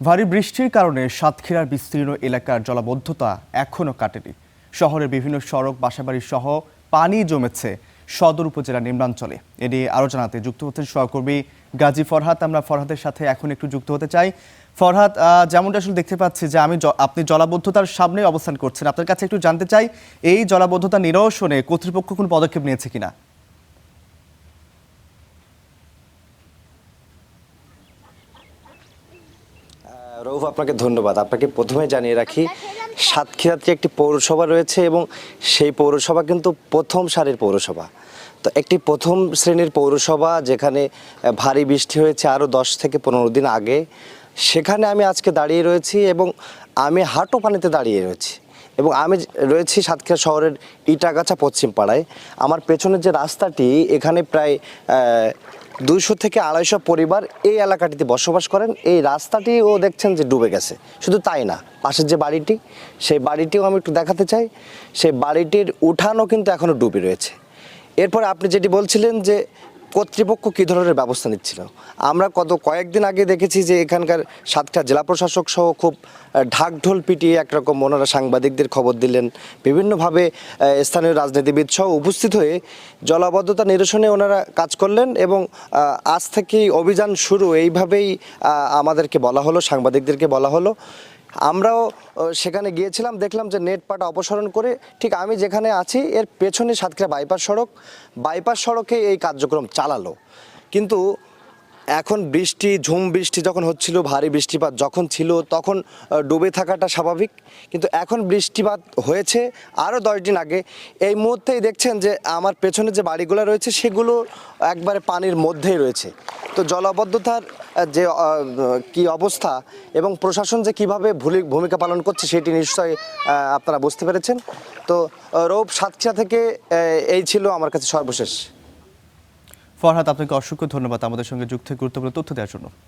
ভারী বৃষ্টির কারণে সাতক্ষীরার বিস্তীর্ণ এলাকার জলাবদ্ধতা এখনো কাটেনি। শহরের বিভিন্ন সড়ক, বাসাবাড়ি সহ পানি জমেছে সদর উপজেলার নিম্নাঞ্চলে। এ নিয়ে আরও জানাতে যুক্ত হচ্ছেন সহকর্মী গাজী ফরহাদ। আমরা ফরহাদের সাথে এখন একটু যুক্ত হতে চাই। ফরহাদ, যেমনটা আসলে দেখতে পাচ্ছি যে আপনি জলাবদ্ধতার সামনে অবস্থান করছেন, আপনার কাছে একটু জানতে চাই এই জলাবদ্ধতা নিরসনে কর্তৃপক্ষ কোনো পদক্ষেপ নিয়েছে কিনা? রৌফ, আপনাকে ধন্যবাদ। আপনাকে প্রথমে জানিয়ে রাখি, সাতক্ষীরাতে একটি পৌরসভা রয়েছে এবং সেই পৌরসভা কিন্তু প্রথম সারির পৌরসভা। তো একটি প্রথম শ্রেণীর পৌরসভা, যেখানে ভারী বৃষ্টি হয়েছে আরও 10 থেকে 15 দিন আগে, সেখানে আমি আজকে দাঁড়িয়ে রয়েছি এবং আমি হাঁটু পানিতে দাঁড়িয়ে রয়েছি এবং আমি রয়েছি সাতক্ষীরা শহরের ইটাগাছা পশ্চিম পাড়ায়। আমার পেছনের যে রাস্তাটি, এখানে প্রায় 200 থেকে 250 পরিবার এই এলাকাটিতে বসবাস করেন। এই রাস্তাটিও দেখছেন যে ডুবে গেছে। শুধু তাই না, পাশের যে বাড়িটি, সেই বাড়িটিও আমি একটু দেখাতে চাই। সেই বাড়িটির উঠানও কিন্তু এখনও ডুবে রয়েছে। এরপরে আপনি যেটি বলছিলেন যে কর্তৃপক্ষ কী ধরনের ব্যবস্থা নিচ্ছিল, আমরা কয়েকদিন আগে দেখেছি যে এখানকার সাতক্ষীরা জেলা প্রশাসক সহ খুব ঢাকঢোল পিটিয়ে একরকম ওনারা সাংবাদিকদের খবর দিলেন। বিভিন্নভাবে স্থানীয় রাজনীতিবিদ সহ উপস্থিত হয়ে জলাবদ্ধতা নিরসনে ওনারা কাজ করলেন এবং আজ থেকেই অভিযান শুরু, এইভাবেই আমাদেরকে বলা হলো, সাংবাদিকদেরকে বলা হলো। আমরাও সেখানে গিয়েছিলাম, দেখলাম যে নেট পাটা অপসারণ করে ঠিক আমি যেখানে আছি এর পেছনে সাতক্ষীরা বাইপাস সড়কে এই কার্যক্রম চালালো। কিন্তু এখন ঝুম বৃষ্টি যখন হচ্ছিল, ভারী বৃষ্টিপাত যখন ছিল, তখন ডুবে থাকাটা স্বাভাবিক। কিন্তু এখন বৃষ্টিপাত হয়েছে আরও 10 দিন আগে। এই মুহূর্তেই দেখছেন যে আমার পেছনে যে বাড়িগুলো রয়েছে সেগুলো একবারে পানির মধ্যেই রয়েছে। তো জলাবদ্ধতার যে কি অবস্থা এবং প্রশাসন যে কিভাবে ভূমিকা পালন করছে সেটি নিশ্চয়ই আপনারা বুঝতে পেরেছেন। তো রৌফ, সাতক্ষীরা থেকে এই ছিল আমার কাছে সর্বশেষ। ফরহাদ, আপনাকে অসংখ্য ধন্যবাদ আমাদের সঙ্গে যুক্ত হয়ে গুরুত্বপূর্ণ তথ্য দেওয়ার জন্য।